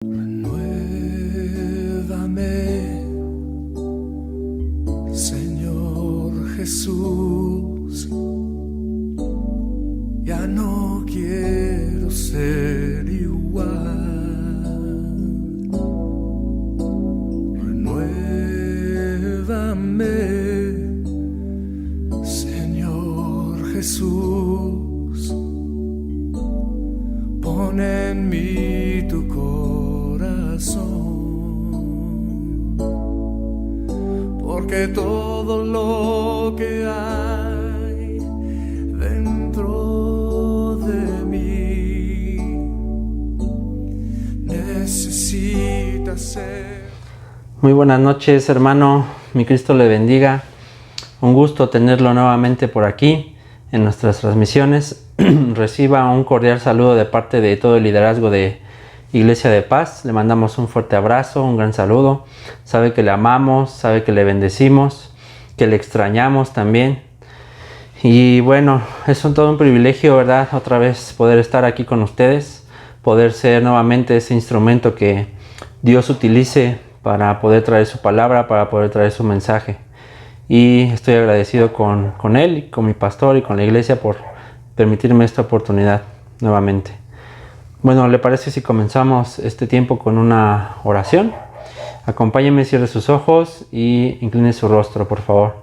Renuévame, Señor Jesús, ya no quiero ser igual. Renuévame, Señor Jesús, pon en mí tu corazón, porque todo lo que hay dentro de mí necesita ser. Muy buenas noches, hermano, mi Cristo le bendiga. Un gusto tenerlo nuevamente por aquí en nuestras transmisiones. Reciba un cordial saludo de parte de todo el liderazgo de Iglesia de Paz. Le mandamos un fuerte abrazo, un gran saludo. Sabe que le amamos, sabe que le bendecimos, que le extrañamos también. Y bueno, es todo un privilegio, ¿verdad? Otra vez poder estar aquí con ustedes, poder ser nuevamente ese instrumento que Dios utilice para poder traer su palabra, para poder traer su mensaje. Y estoy agradecido con él, y con mi pastor y con la iglesia por permitirme esta oportunidad nuevamente. Bueno, ¿le parece si comenzamos este tiempo con una oración? Acompáñeme, cierre sus ojos y incline su rostro, por favor.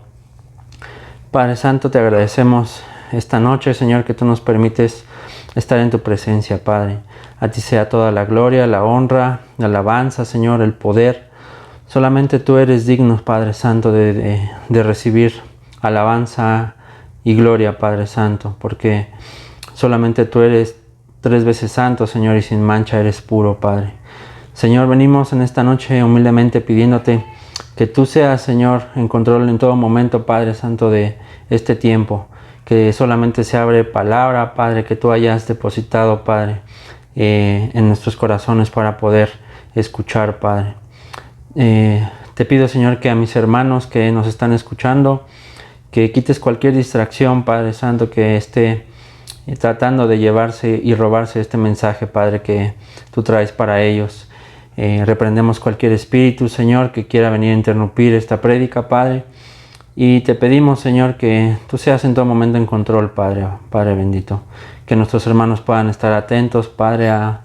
Padre Santo, te agradecemos esta noche, Señor, que tú nos permites estar en tu presencia, Padre. A ti sea toda la gloria, la honra, la alabanza, Señor, el poder. Solamente tú eres digno, Padre Santo, de recibir alabanza y gloria, Padre Santo, porque solamente tú eres 3 veces santo, Señor, y sin mancha eres puro, Padre. Señor, venimos en esta noche humildemente pidiéndote que tú seas, Señor, en control en todo momento, Padre Santo, de este tiempo, que solamente se abre palabra, Padre, que tú hayas depositado, Padre, en nuestros corazones para poder escuchar, Padre. Te pido, Señor, que a mis hermanos que nos están escuchando, que quites cualquier distracción, Padre Santo, que esté tratando de llevarse y robarse este mensaje, Padre, que tú traes para ellos. Reprendemos cualquier espíritu, Señor, que quiera venir a interrumpir esta prédica, Padre. Y te pedimos, Señor, que tú seas en todo momento en control, Padre, Padre bendito. Que nuestros hermanos puedan estar atentos, Padre, a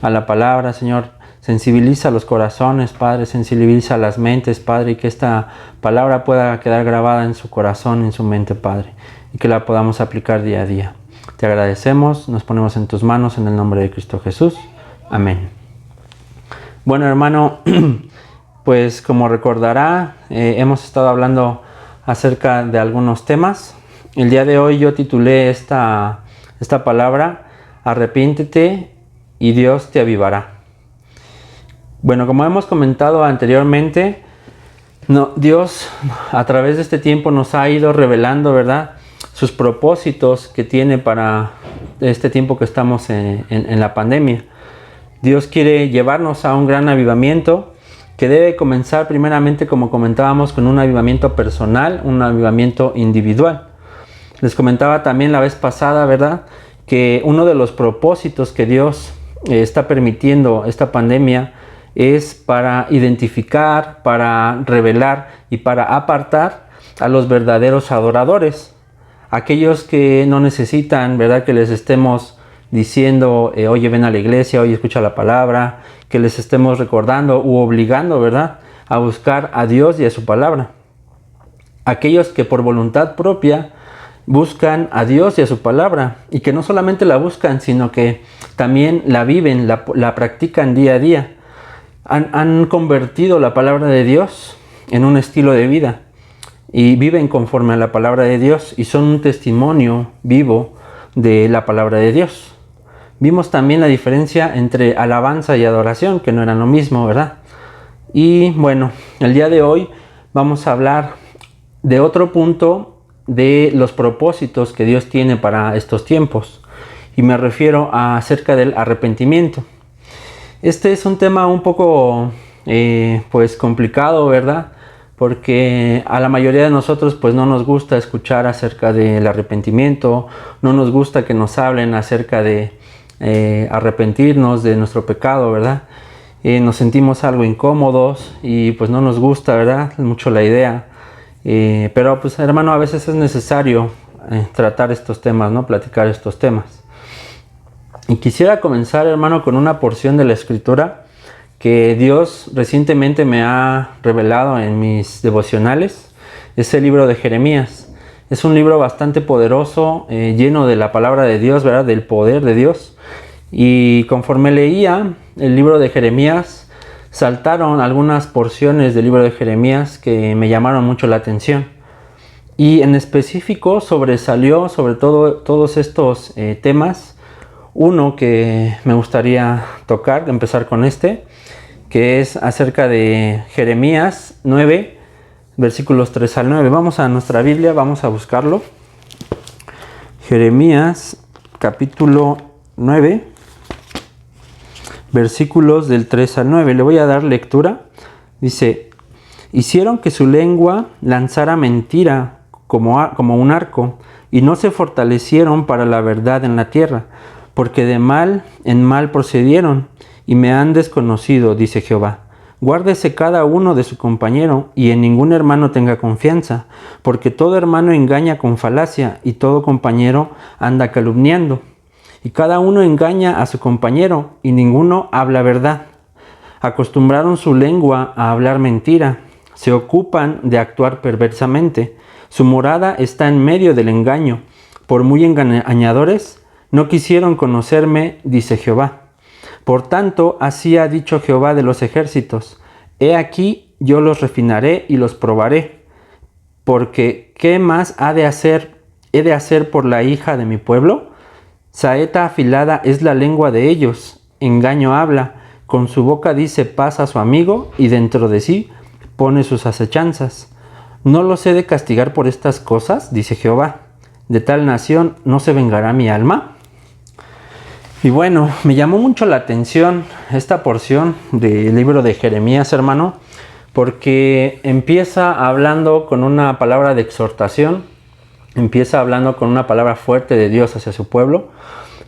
la palabra, Señor. Sensibiliza los corazones, Padre, sensibiliza las mentes, Padre, y que esta palabra pueda quedar grabada en su corazón, en su mente, Padre, y que la podamos aplicar día a día. Te agradecemos, nos ponemos en tus manos en el nombre de Cristo Jesús. Amén. Bueno, hermano, pues como recordará, hemos estado hablando acerca de algunos temas. El día de hoy yo titulé esta palabra, arrepiéntete y Dios te avivará. Bueno, como hemos comentado anteriormente, Dios a través de este tiempo nos ha ido revelando, ¿verdad?, sus propósitos que tiene para este tiempo que estamos en la pandemia. Dios quiere llevarnos a un gran avivamiento que debe comenzar primeramente, como comentábamos, con un avivamiento personal, un avivamiento individual. Les comentaba también la vez pasada, ¿verdad?, que uno de los propósitos que Dios está permitiendo esta pandemia es para identificar, para revelar y para apartar a los verdaderos adoradores. Aquellos que no necesitan, ¿verdad?, que les estemos diciendo, oye, ven a la iglesia, oye, escucha la palabra, que les estemos recordando u obligando, ¿verdad?, a buscar a Dios y a su palabra. Aquellos que por voluntad propia buscan a Dios y a su palabra, y que no solamente la buscan, sino que también la viven, la practican día a día. Han convertido la palabra de Dios en un estilo de vida y viven conforme a la palabra de Dios y son un testimonio vivo de la palabra de Dios. Vimos también la diferencia entre alabanza y adoración, que no eran lo mismo, ¿verdad? Y bueno, el día de hoy vamos a hablar de otro punto de los propósitos que Dios tiene para estos tiempos, y me refiero acerca del arrepentimiento. Este es un tema un poco pues complicado, ¿verdad? Porque a la mayoría de nosotros pues no nos gusta escuchar acerca del arrepentimiento, no nos gusta que nos hablen acerca de arrepentirnos de nuestro pecado, ¿verdad? nos sentimos algo incómodos y pues no nos gusta, ¿verdad? Mucho la idea. Pero pues hermano, a veces es necesario tratar estos temas, ¿no? Platicar estos temas. Y quisiera comenzar, hermano, con una porción de la Escritura que Dios recientemente me ha revelado en mis devocionales. Es el libro de Jeremías. Es un libro bastante poderoso, lleno de la palabra de Dios, ¿verdad? Del poder de Dios. Y conforme leía el libro de Jeremías, saltaron algunas porciones del libro de Jeremías que me llamaron mucho la atención. Y en específico sobresalió sobre todo todos estos temas. Uno que me gustaría tocar, empezar con que es acerca de Jeremías 9, versículos 3 al 9. Vamos a nuestra Biblia, vamos a buscarlo. Jeremías capítulo 9, versículos del 3 al 9. Le voy a dar lectura. Dice: hicieron que su lengua lanzara mentira como un arco, y no se fortalecieron para la verdad en la tierra, porque de mal en mal procedieron, y me han desconocido, dice Jehová. Guárdese cada uno de su compañero, y en ningún hermano tenga confianza, porque todo hermano engaña con falacia, y todo compañero anda calumniando. Y cada uno engaña a su compañero, y ninguno habla verdad. Acostumbraron su lengua a hablar mentira, se ocupan de actuar perversamente. Su morada está en medio del engaño. Por muy engañadores, no quisieron conocerme, dice Jehová. Por tanto, así ha dicho Jehová de los ejércitos: he aquí, yo los refinaré y los probaré. Porque, ¿qué más he de hacer por la hija de mi pueblo? Saeta afilada es la lengua de ellos, engaño habla, con su boca dice paz a su amigo, y dentro de sí pone sus acechanzas. ¿No los he de castigar por estas cosas?, dice Jehová. ¿De tal nación no se vengará mi alma? Y bueno, me llamó mucho la atención esta porción del libro de Jeremías, hermano, porque empieza hablando con una palabra de exhortación, empieza hablando con una palabra fuerte de Dios hacia su pueblo,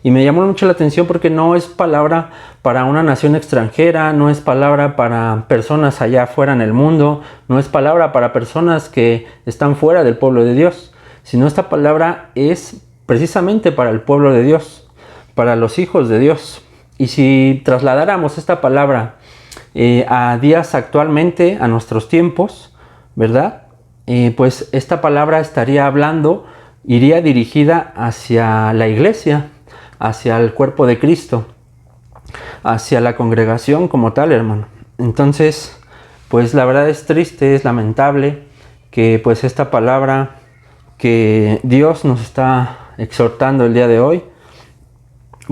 y me llamó mucho la atención porque no es palabra para una nación extranjera, no es palabra para personas allá afuera en el mundo, no es palabra para personas que están fuera del pueblo de Dios, sino esta palabra es precisamente para el pueblo de Dios, para los hijos de Dios. Y si trasladáramos esta palabra a días actualmente, a nuestros tiempos, ¿verdad? Pues esta palabra estaría hablando, iría dirigida hacia la iglesia, hacia el cuerpo de Cristo, hacia la congregación como tal, hermano. Entonces, pues la verdad es triste, es lamentable que pues esta palabra que Dios nos está exhortando el día de hoy,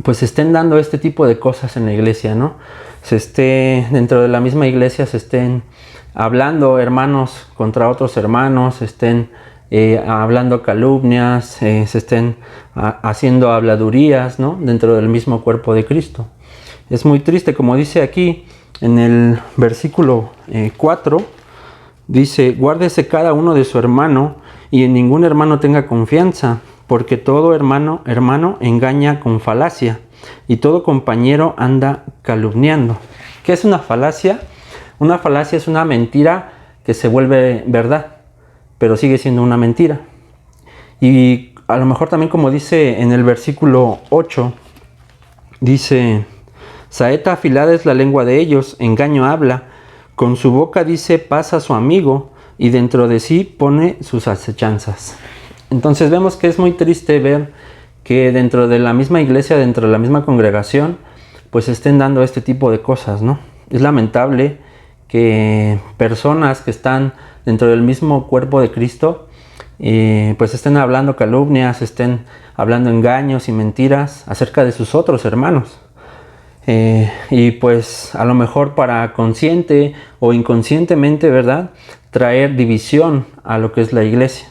pues estén dando este tipo de cosas en la iglesia, ¿no? Dentro de la misma iglesia se estén hablando hermanos contra otros hermanos, estén hablando calumnias, se estén haciendo habladurías, ¿no? Dentro del mismo cuerpo de Cristo. Es muy triste, como dice aquí en el versículo 4, dice: guárdese cada uno de su hermano, y en ningún hermano tenga confianza, porque todo hermano engaña con falacia, y todo compañero anda calumniando. ¿Qué es una falacia? Una falacia es una mentira que se vuelve verdad, pero sigue siendo una mentira. Y a lo mejor también, como dice en el versículo 8, dice: saeta afilada es la lengua de ellos, engaño habla, con su boca dice paz a su amigo, y dentro de sí pone sus acechanzas. Entonces vemos que es muy triste ver que dentro de la misma iglesia, dentro de la misma congregación, pues estén dando este tipo de cosas, ¿no? Es lamentable que personas que están dentro del mismo cuerpo de Cristo, pues estén hablando calumnias, estén hablando engaños y mentiras acerca de sus otros hermanos. Y pues a lo mejor para consciente o inconscientemente, ¿verdad?, traer división a lo que es la iglesia.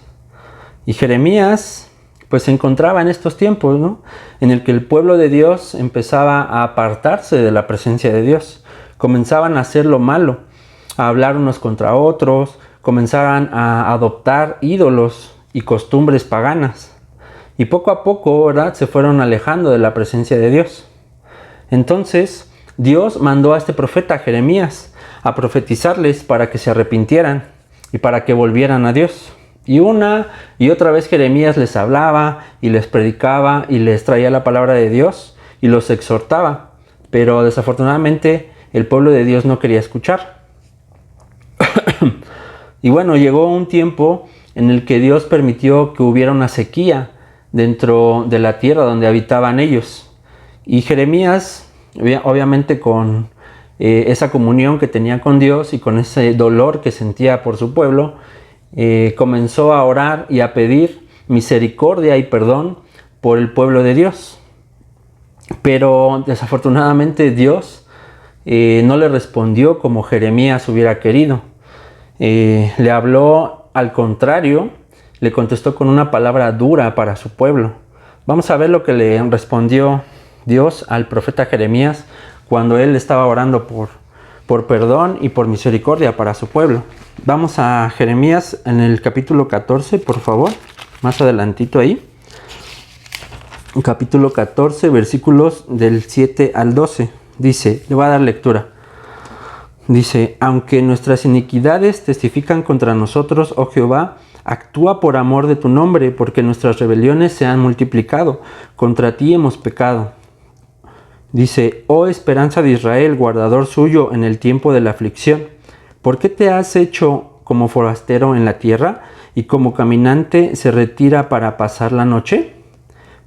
Y Jeremías pues se encontraba en estos tiempos, ¿no?, en el que el pueblo de Dios empezaba a apartarse de la presencia de Dios. Comenzaban a hacer lo malo, a hablar unos contra otros, comenzaban a adoptar ídolos y costumbres paganas. Y poco a poco, ¿verdad?, se fueron alejando de la presencia de Dios. Entonces, Dios mandó a este profeta Jeremías a profetizarles para que se arrepintieran y para que volvieran a Dios. Y una y otra vez Jeremías les hablaba y les predicaba y les traía la palabra de Dios y los exhortaba. Pero desafortunadamente el pueblo de Dios no quería escuchar. Y bueno, llegó un tiempo en el que Dios permitió que hubiera una sequía dentro de la tierra donde habitaban ellos. Y Jeremías, obviamente con esa comunión que tenía con Dios y con ese dolor que sentía por su pueblo, comenzó a orar y a pedir misericordia y perdón por el pueblo de Dios. Pero desafortunadamente Dios no le respondió como Jeremías hubiera querido. Le habló al contrario, le contestó con una palabra dura para su pueblo. Vamos a ver lo que le respondió Dios al profeta Jeremías cuando él estaba orando por perdón y por misericordia para su pueblo. Vamos a Jeremías en el capítulo 14, por favor, más adelantito ahí. Capítulo 14, versículos del 7 al 12. Dice, le voy a dar lectura. Dice, aunque nuestras iniquidades testifican contra nosotros, oh Jehová, actúa por amor de tu nombre, porque nuestras rebeliones se han multiplicado. Contra ti hemos pecado. Dice, oh esperanza de Israel, guardador suyo en el tiempo de la aflicción. ¿Por qué te has hecho como forastero en la tierra y como caminante se retira para pasar la noche?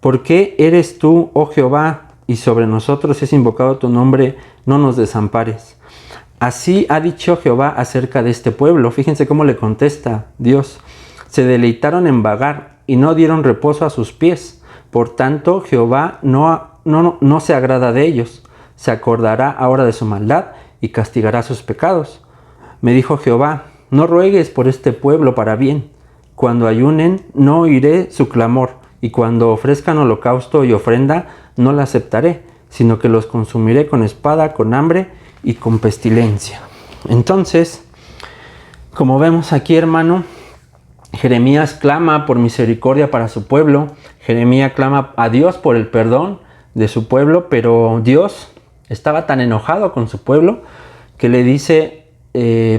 ¿Por qué eres tú, oh Jehová, y sobre nosotros es invocado tu nombre? No nos desampares. Así ha dicho Jehová acerca de este pueblo. Fíjense cómo le contesta Dios. Se deleitaron en vagar y no dieron reposo a sus pies. Por tanto, Jehová no se agrada de ellos. Se acordará ahora de su maldad y castigará sus pecados. Me dijo Jehová, no ruegues por este pueblo para bien. Cuando ayunen, no oiré su clamor, y cuando ofrezcan holocausto y ofrenda, no la aceptaré, sino que los consumiré con espada, con hambre y con pestilencia. Entonces, como vemos aquí, hermano, Jeremías clama por misericordia para su pueblo. Jeremías clama a Dios por el perdón de su pueblo, pero Dios estaba tan enojado con su pueblo que le dice,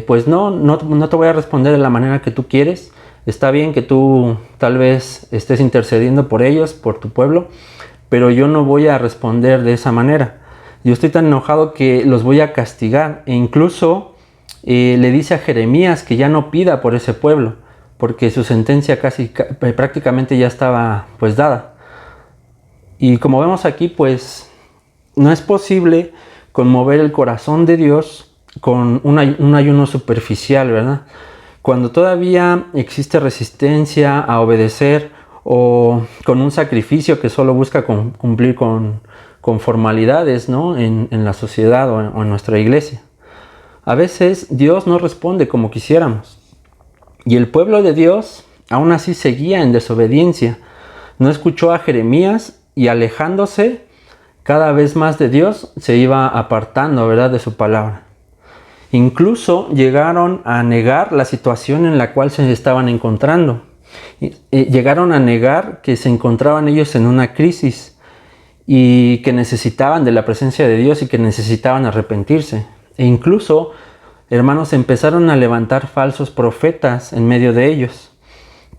pues no te voy a responder de la manera que tú quieres. Está bien que tú tal vez estés intercediendo por ellos, por tu pueblo, pero yo no voy a responder de esa manera. Yo estoy tan enojado que los voy a castigar. E incluso le dice a Jeremías que ya no pida por ese pueblo, porque su sentencia prácticamente ya estaba pues dada. Y como vemos aquí, pues no es posible conmover el corazón de Dios con un ayuno superficial, ¿verdad? Cuando todavía existe resistencia a obedecer o con un sacrificio que solo busca cumplir con formalidades, ¿no? en la sociedad o en nuestra iglesia. A veces Dios no responde como quisiéramos. Y el pueblo de Dios aún así seguía en desobediencia. No escuchó a Jeremías y alejándose cada vez más de Dios se iba apartando, ¿verdad?, de su palabra. Incluso llegaron a negar la situación en la cual se estaban encontrando. Llegaron a negar que se encontraban ellos en una crisis y que necesitaban de la presencia de Dios y que necesitaban arrepentirse. E incluso, hermanos, empezaron a levantar falsos profetas en medio de ellos,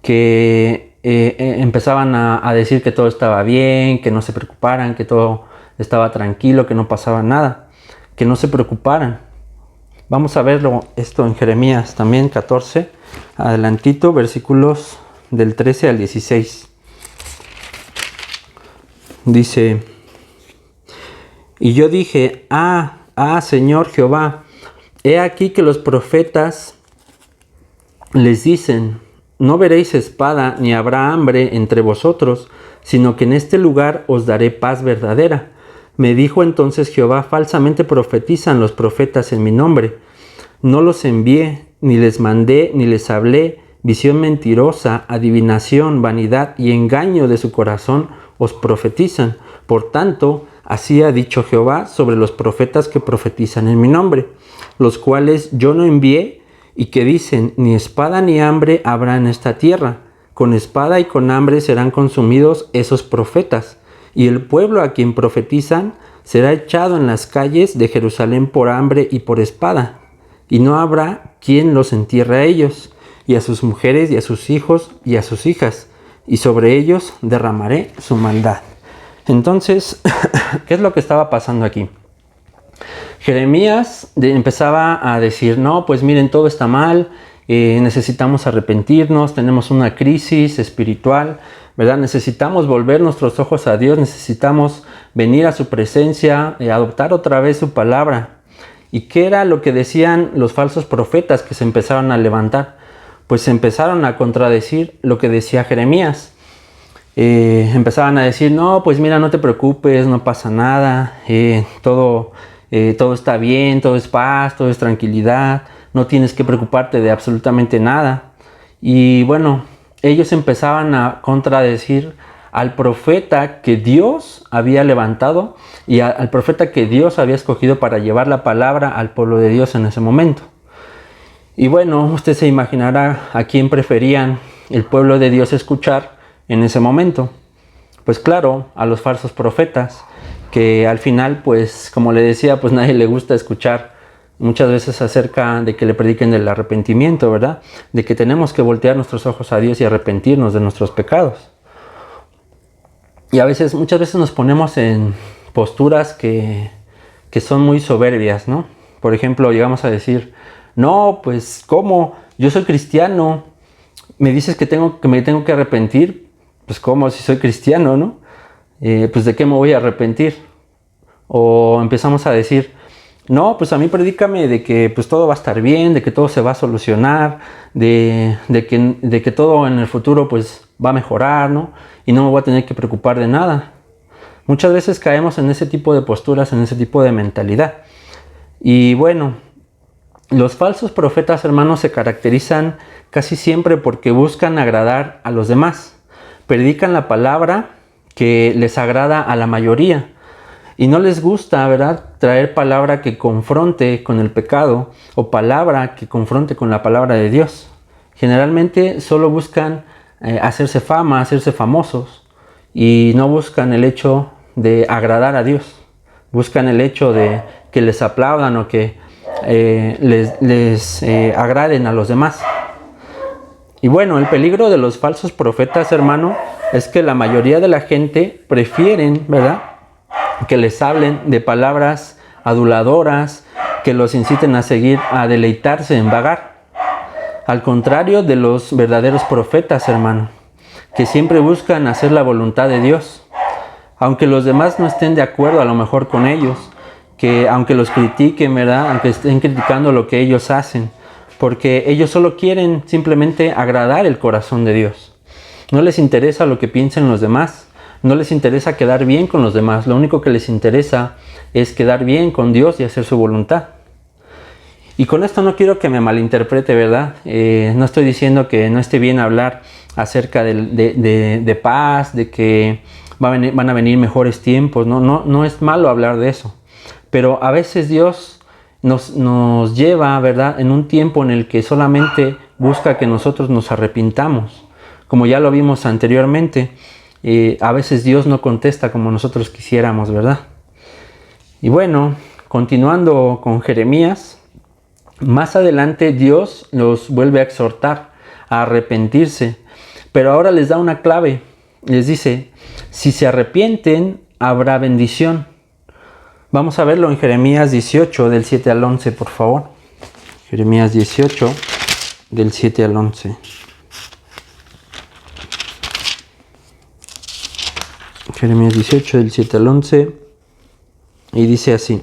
que empezaban a decir que todo estaba bien, que no se preocuparan, que todo estaba tranquilo, que no pasaba nada, que no se preocuparan. Vamos a verlo esto en Jeremías también 14, adelantito, versículos del 13 al 16. Dice, y yo dije, Señor Jehová, he aquí que los profetas les dicen, no veréis espada ni habrá hambre entre vosotros, sino que en este lugar os daré paz verdadera. Me dijo entonces Jehová, falsamente profetizan los profetas en mi nombre. No los envié, ni les mandé, ni les hablé. Visión mentirosa, adivinación, vanidad y engaño de su corazón os profetizan. Por tanto, así ha dicho Jehová sobre los profetas que profetizan en mi nombre, los cuales yo no envié y que dicen, ni espada ni hambre habrá en esta tierra. Con espada y con hambre serán consumidos esos profetas. Y el pueblo a quien profetizan será echado en las calles de Jerusalén por hambre y por espada, y no habrá quien los entierre a ellos, y a sus mujeres, y a sus hijos, y a sus hijas, y sobre ellos derramaré su maldad. Entonces, ¿qué es lo que estaba pasando aquí? Jeremías empezaba a decir, no, pues miren, todo está mal, necesitamos arrepentirnos, tenemos una crisis espiritual, ¿verdad? Necesitamos volver nuestros ojos a Dios, necesitamos venir a su presencia, adoptar otra vez su palabra. ¿Y qué era lo que decían los falsos profetas que se empezaron a levantar? Pues empezaron a contradecir lo que decía Jeremías. Empezaban a decir, no, pues mira, no te preocupes, no pasa nada, todo está bien, todo es paz, todo es tranquilidad, no tienes que preocuparte de absolutamente nada. Y bueno, ellos empezaban a contradecir al profeta que Dios había levantado y al profeta que Dios había escogido para llevar la palabra al pueblo de Dios en ese momento. Y bueno, usted se imaginará a quién preferían el pueblo de Dios escuchar en ese momento. Pues claro, a los falsos profetas, que al final, pues como le decía, pues nadie le gusta escuchar muchas veces acerca de que le prediquen del arrepentimiento, ¿verdad? De que tenemos que voltear nuestros ojos a Dios y arrepentirnos de nuestros pecados. Y muchas veces nos ponemos en posturas que son muy soberbias, ¿no? Por ejemplo, llegamos a decir, no, pues ¿cómo? Yo soy cristiano, me dices que me tengo que arrepentir, pues ¿cómo? Si soy cristiano, ¿no? Pues ¿de qué me voy a arrepentir? O empezamos a decir, no, pues a mí predícame de que pues todo va a estar bien, de que todo se va a solucionar, de que todo en el futuro pues va a mejorar, ¿no? Y no me voy a tener que preocupar de nada. Muchas veces caemos en ese tipo de posturas, en ese tipo de mentalidad. Y bueno, los falsos profetas, hermanos, se caracterizan casi siempre porque buscan agradar a los demás. Predican la palabra que les agrada a la mayoría. Y no les gusta, ¿verdad?, traer palabra que confronte con el pecado o palabra que confronte con la palabra de Dios. Generalmente solo buscan hacerse fama, hacerse famosos, y no buscan el hecho de agradar a Dios. Buscan el hecho de que les aplaudan o que les agraden a los demás. Y bueno, el peligro de los falsos profetas, hermano, es que la mayoría de la gente prefieren, ¿verdad?, que les hablen de palabras aduladoras, que los inciten a seguir, a deleitarse en vagar. Al contrario de los verdaderos profetas, hermano, que siempre buscan hacer la voluntad de Dios. Aunque los demás no estén de acuerdo a lo mejor con ellos, que aunque los critiquen, ¿verdad?, aunque estén criticando lo que ellos hacen, porque ellos solo quieren simplemente agradar el corazón de Dios. No les interesa lo que piensen los demás. No les interesa quedar bien con los demás, lo único que les interesa es quedar bien con Dios y hacer su voluntad. Y con esto no quiero que me malinterprete, ¿verdad? No estoy diciendo que no esté bien hablar acerca de paz, de que van a venir mejores tiempos, no es malo hablar de eso. Pero a veces Dios nos lleva, ¿verdad?, en un tiempo en el que solamente busca que nosotros nos arrepintamos. Como ya lo vimos anteriormente, a veces Dios no contesta como nosotros quisiéramos, ¿verdad? Y bueno, continuando con Jeremías, más adelante Dios los vuelve a exhortar a arrepentirse, pero ahora les da una clave. Les dice, si se arrepienten, habrá bendición. Vamos a verlo en Jeremías 18, del 7 al 11, por favor. Jeremías 18, del 7 al 11. Jeremías 18, del 7 al 11, y dice así: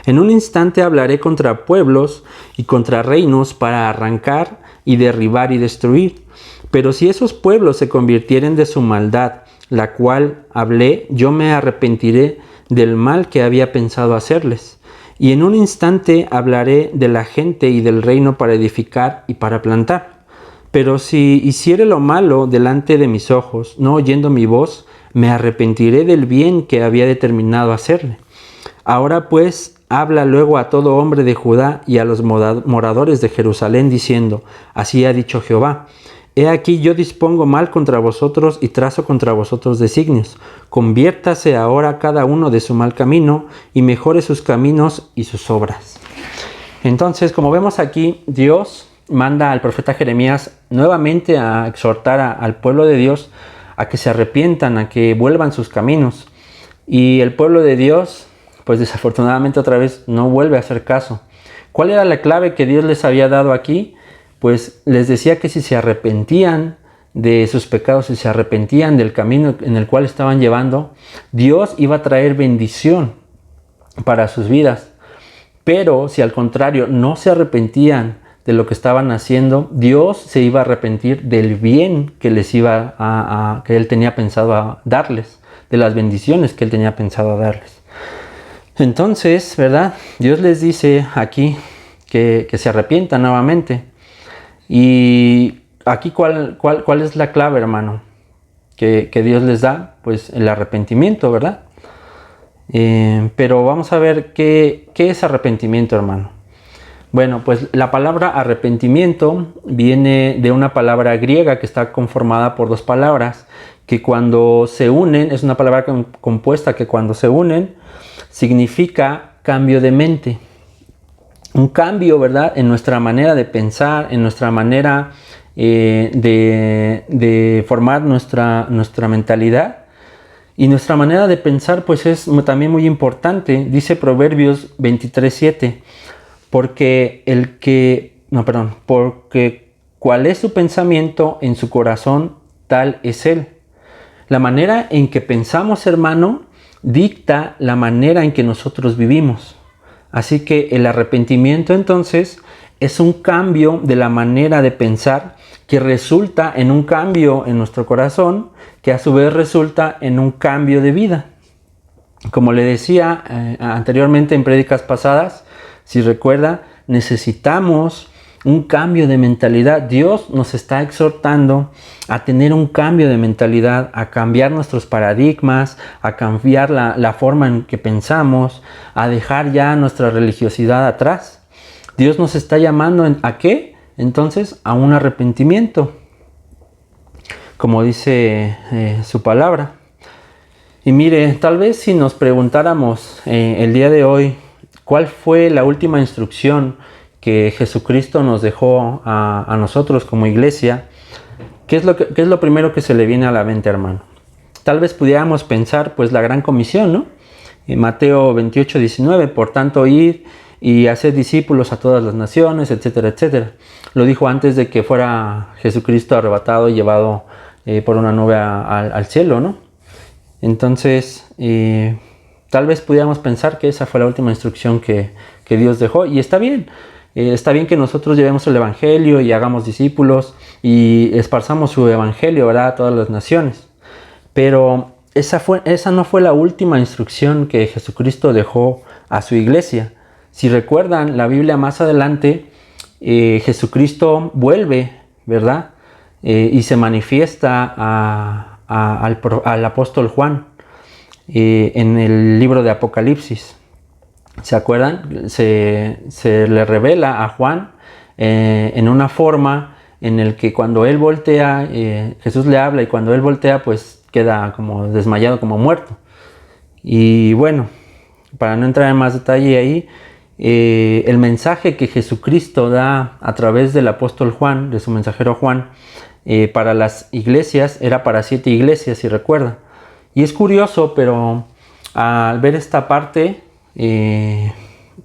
En un instante hablaré contra pueblos y contra reinos para arrancar y derribar y destruir. Pero si esos pueblos se convirtieren de su maldad, la cual hablé, yo me arrepentiré del mal que había pensado hacerles. Y en un instante hablaré de la gente y del reino para edificar y para plantar. Pero si hiciere lo malo delante de mis ojos, no oyendo mi voz, me arrepentiré del bien que había determinado hacerle. Ahora pues, habla luego a todo hombre de Judá y a los moradores de Jerusalén, diciendo, así ha dicho Jehová, He aquí yo dispongo mal contra vosotros y trazo contra vosotros designios. Conviértase ahora cada uno de su mal camino y mejore sus caminos y sus obras. Entonces, como vemos aquí, Dios manda al profeta Jeremías nuevamente a exhortar al pueblo de Dios a que se arrepientan, a que vuelvan sus caminos. Y el pueblo de Dios, pues desafortunadamente otra vez no vuelve a hacer caso. ¿Cuál era la clave que Dios les había dado aquí? Pues les decía que si se arrepentían de sus pecados, si se arrepentían del camino en el cual estaban llevando, Dios iba a traer bendición para sus vidas. Pero si al contrario no se arrepentían de lo que estaban haciendo, Dios se iba a arrepentir del bien que les iba que Él tenía pensado a darles, de las bendiciones que Él tenía pensado darles. Entonces, ¿verdad? Dios les dice aquí que se arrepientan nuevamente. Y aquí, ¿cuál es la clave, hermano? Que Dios les da, pues el arrepentimiento, ¿verdad? Pero vamos a ver qué es arrepentimiento, hermano. Bueno, pues la palabra arrepentimiento viene de una palabra griega que está conformada por dos palabras, que cuando se unen, es una palabra compuesta que cuando se unen significa cambio de mente. Un cambio, ¿verdad? En nuestra manera de pensar, en nuestra manera de formar nuestra mentalidad. Y nuestra manera de pensar pues es también muy importante. Dice Proverbios 23:7, porque cuál es su pensamiento en su corazón, tal es él. La manera en que pensamos, hermano, dicta la manera en que nosotros vivimos. Así que el arrepentimiento entonces es un cambio de la manera de pensar que resulta en un cambio en nuestro corazón, que a su vez resulta en un cambio de vida. Como le decía anteriormente en prédicas pasadas, si recuerda, necesitamos un cambio de mentalidad. Dios nos está exhortando a tener un cambio de mentalidad, a cambiar nuestros paradigmas, a cambiar la forma en que pensamos, a dejar ya nuestra religiosidad atrás. Dios nos está llamando ¿a qué? Entonces, a un arrepentimiento, como dice su palabra. Y mire, tal vez si nos preguntáramos el día de hoy, ¿cuál fue la última instrucción que Jesucristo nos dejó a nosotros como iglesia? ¿Qué es lo primero que se le viene a la mente, hermano? Tal vez pudiéramos pensar, pues, la gran comisión, ¿no? En Mateo 28:19, por tanto, id y hacer discípulos a todas las naciones, etcétera, etcétera. Lo dijo antes de que fuera Jesucristo arrebatado y llevado por una nube al cielo, ¿no? Entonces, tal vez pudiéramos pensar que esa fue la última instrucción que Dios dejó. Y está bien. Está bien que nosotros llevemos el evangelio y hagamos discípulos y esparzamos su evangelio, ¿verdad?, a todas las naciones. Pero esa no fue la última instrucción que Jesucristo dejó a su iglesia. Si recuerdan la Biblia más adelante, Jesucristo vuelve, ¿verdad? Y se manifiesta al apóstol Juan en el libro de Apocalipsis. ¿Se acuerdan? Se le revela a Juan en una forma en el que cuando él voltea, Jesús le habla y cuando él voltea pues queda como desmayado, como muerto. Y bueno, para no entrar en más detalle ahí, el mensaje que Jesucristo da a través del apóstol Juan, de su mensajero Juan, para las iglesias, era para 7 iglesias, si recuerdan. Y es curioso, pero al ver esta parte,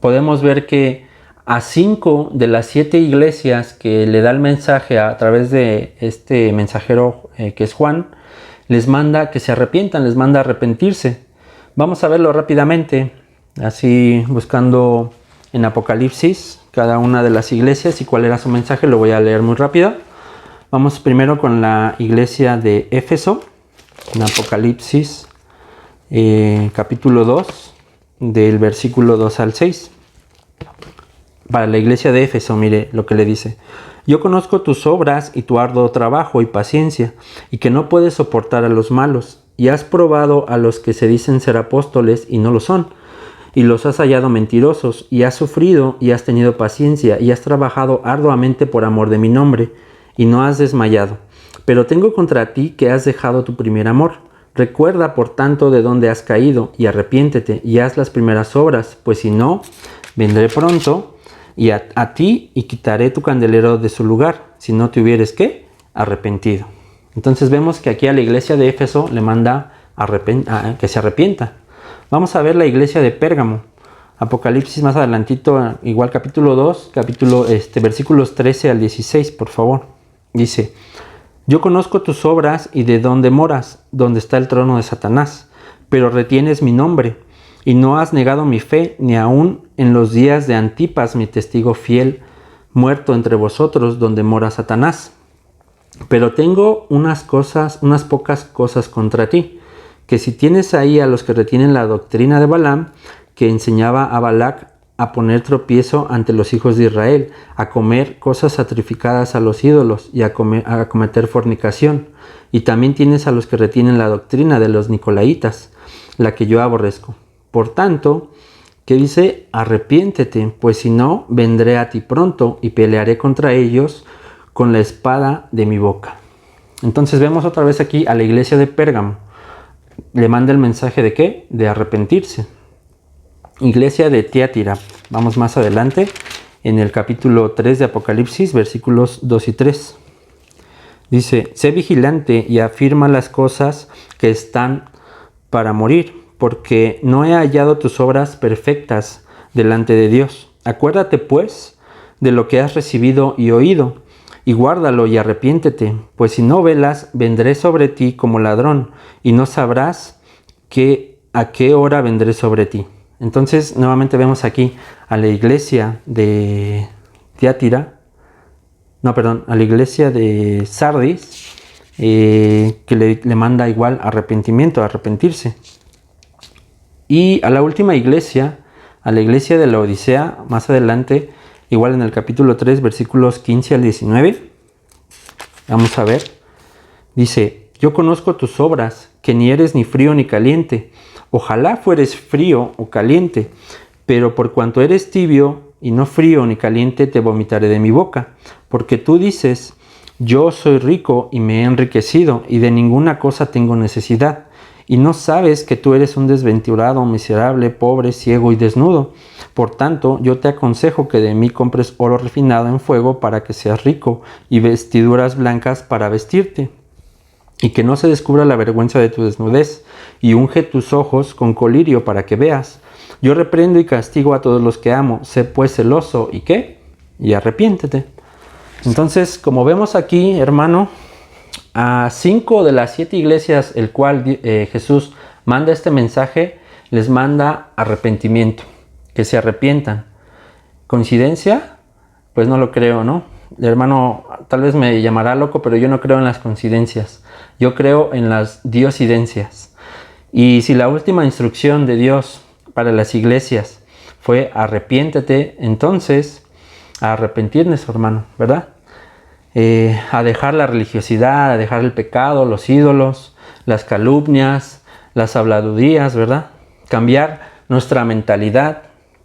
podemos ver que a 5 de las 7 iglesias que le da el mensaje a través de este mensajero que es Juan, les manda que se arrepientan, les manda arrepentirse. Vamos a verlo rápidamente, así buscando en Apocalipsis cada una de las iglesias y cuál era su mensaje. Lo voy a leer muy rápido. Vamos primero con la iglesia de Éfeso, en Apocalipsis capítulo 2, del versículo 2 al 6. Para la iglesia de Éfeso, mire lo que le dice: yo conozco tus obras y tu arduo trabajo y paciencia, y que no puedes soportar a los malos, y has probado a los que se dicen ser apóstoles y no lo son, y los has hallado mentirosos, y has sufrido y has tenido paciencia, y has trabajado arduamente por amor de mi nombre, y no has desmayado. Pero tengo contra ti que has dejado tu primer amor. Recuerda, por tanto, de dónde has caído, y arrepiéntete, y haz las primeras obras, pues si no, vendré pronto y a ti y quitaré tu candelero de su lugar, si no te hubieres, ¿qué? Arrepentido. Entonces vemos que aquí a la iglesia de Éfeso le manda que se arrepienta. Vamos a ver la iglesia de Pérgamo. Apocalipsis más adelantito, igual capítulo 2, versículos 13 al 16, por favor. Dice: yo conozco tus obras y de dónde moras, donde está el trono de Satanás, pero retienes mi nombre, y no has negado mi fe, ni aun en los días de Antipas, mi testigo fiel, muerto entre vosotros, donde mora Satanás. Pero tengo unas pocas cosas contra ti, que si tienes ahí a los que retienen la doctrina de Balaam, que enseñaba a Balac a poner tropiezo ante los hijos de Israel, a comer cosas sacrificadas a los ídolos y a cometer fornicación. Y también tienes a los que retienen la doctrina de los nicolaitas, la que yo aborrezco. Por tanto, ¿qué dice? Arrepiéntete, pues si no, vendré a ti pronto y pelearé contra ellos con la espada de mi boca. Entonces vemos otra vez aquí a la iglesia de Pérgamo. Le manda el mensaje de ¿qué? De arrepentirse. Iglesia de Tiatira. Vamos más adelante en el capítulo 3 de Apocalipsis, versículos 2 y 3. Dice: sé vigilante y afirma las cosas que están para morir, porque no he hallado tus obras perfectas delante de Dios. Acuérdate pues de lo que has recibido y oído, y guárdalo y arrepiéntete, pues si no velas, vendré sobre ti como ladrón, y no sabrás a qué hora vendré sobre ti. Entonces nuevamente vemos aquí a la iglesia de Tiatira, a la iglesia de Sardis, que le manda igual arrepentirse. Y a la última iglesia, a la iglesia de la Odisea, más adelante, igual en el capítulo 3, versículos 15 al 19, vamos a ver, dice: yo conozco tus obras, que ni eres ni frío ni caliente. Ojalá fueres frío o caliente, pero por cuanto eres tibio y no frío ni caliente, te vomitaré de mi boca. Porque tú dices: yo soy rico y me he enriquecido, y de ninguna cosa tengo necesidad. Y no sabes que tú eres un desventurado, miserable, pobre, ciego y desnudo. Por tanto, yo te aconsejo que de mí compres oro refinado en fuego para que seas rico, y vestiduras blancas para vestirte, y que no se descubra la vergüenza de tu desnudez, y unge tus ojos con colirio para que veas. Yo reprendo y castigo a todos los que amo. Sé pues celoso, ¿y qué? Y arrepiéntete. Entonces, como vemos aquí, hermano, a 5 de las 7 iglesias el cual Jesús manda este mensaje, les manda arrepentimiento, que se arrepientan. ¿Coincidencia? Pues no lo creo, ¿no? Hermano, tal vez me llamará loco, pero yo no creo en las coincidencias. Yo creo en las diosidencias. Y si la última instrucción de Dios para las iglesias fue arrepiéntete, entonces a arrepentirnos, hermano, ¿verdad? A dejar la religiosidad, a dejar el pecado, los ídolos, las calumnias, las habladurías, ¿verdad? Cambiar nuestra mentalidad,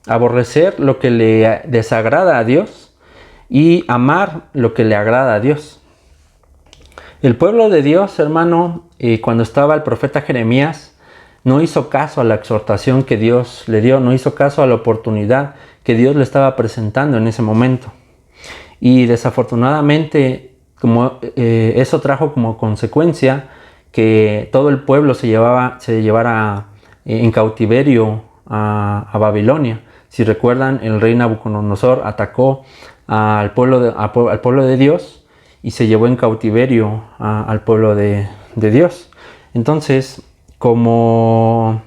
aborrecer lo que le desagrada a Dios y amar lo que le agrada a Dios. El pueblo de Dios, hermano, cuando estaba el profeta Jeremías, no hizo caso a la exhortación que Dios le dio, no hizo caso a la oportunidad que Dios le estaba presentando en ese momento. Y desafortunadamente, eso trajo como consecuencia que todo el pueblo se llevara en cautiverio a Babilonia. Si recuerdan, el rey Nabucodonosor atacó al pueblo de Dios y se llevó en cautiverio al pueblo de Dios. Entonces, como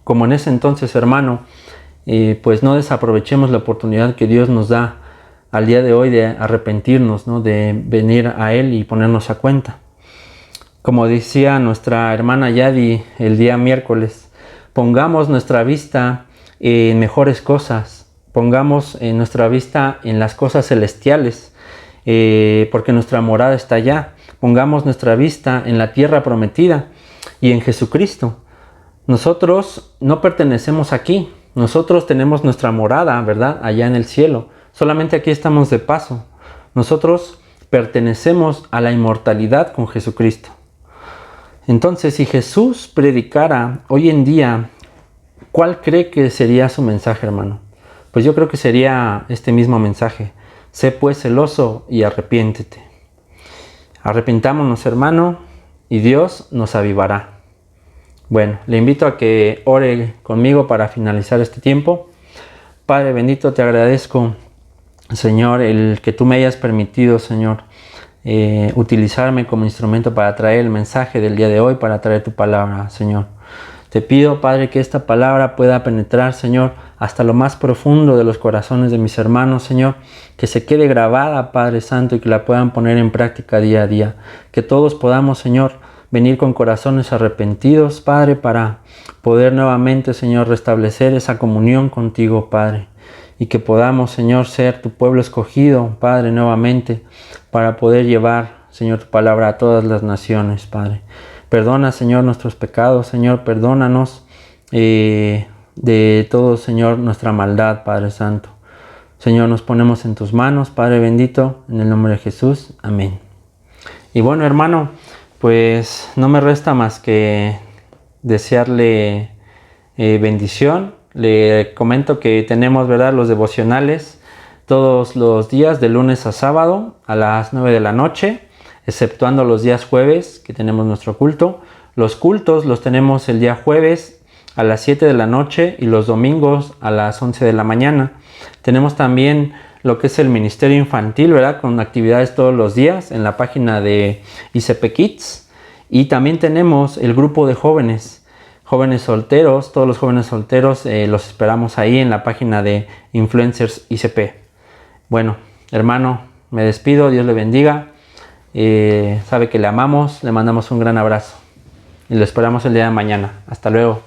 en ese entonces, hermano, pues no desaprovechemos la oportunidad que Dios nos da al día de hoy de arrepentirnos, ¿no? De venir a Él y ponernos a cuenta. Como decía nuestra hermana Yadi el día miércoles, pongamos nuestra vista en mejores cosas, pongamos nuestra vista en las cosas celestiales, porque nuestra morada está allá. Pongamos nuestra vista en la tierra prometida y en Jesucristo. Nosotros no pertenecemos aquí, nosotros tenemos nuestra morada, ¿verdad? Allá en el cielo. Solamente aquí estamos de paso. Nosotros pertenecemos a la inmortalidad con Jesucristo. Entonces, si Jesús predicara hoy en día, ¿cuál cree que sería su mensaje, hermano? Pues yo creo que sería este mismo mensaje. Sé pues celoso y arrepiéntete. Arrepintámonos, hermano, y Dios nos avivará. Bueno, le invito a que ore conmigo para finalizar este tiempo. Padre bendito, te agradezco, Señor, el que tú me hayas permitido, Señor, utilizarme como instrumento para traer el mensaje del día de hoy, para traer tu palabra, Señor. Te pido, Padre, que esta palabra pueda penetrar, Señor, hasta lo más profundo de los corazones de mis hermanos, Señor, que se quede grabada, Padre Santo, y que la puedan poner en práctica día a día. Que todos podamos, Señor, venir con corazones arrepentidos, Padre, para poder nuevamente, Señor, restablecer esa comunión contigo, Padre. Y que podamos, Señor, ser tu pueblo escogido, Padre, nuevamente, para poder llevar, Señor, tu palabra a todas las naciones, Padre. Perdona, Señor, nuestros pecados, Señor, perdónanos de todo, Señor, nuestra maldad, Padre Santo. Señor, nos ponemos en tus manos, Padre bendito, en el nombre de Jesús. Amén. Y bueno, hermano, pues no me resta más que desearle bendición. Le comento que tenemos, ¿verdad?, los devocionales todos los días, de lunes a sábado, a las 9 de la noche. Exceptuando los días jueves, que tenemos nuestro culto. Los cultos los tenemos el día jueves a las 7 de la noche y los domingos a las 11 de la mañana. Tenemos también lo que es el ministerio infantil, ¿verdad?, con actividades todos los días en la página de ICP Kids. Y también tenemos el grupo de jóvenes solteros. Todos los jóvenes solteros los esperamos ahí en la página de Influencers ICP. Bueno, hermano, me despido. Dios le bendiga. Sabe que le amamos, le mandamos un gran abrazo y lo esperamos el día de mañana. Hasta luego.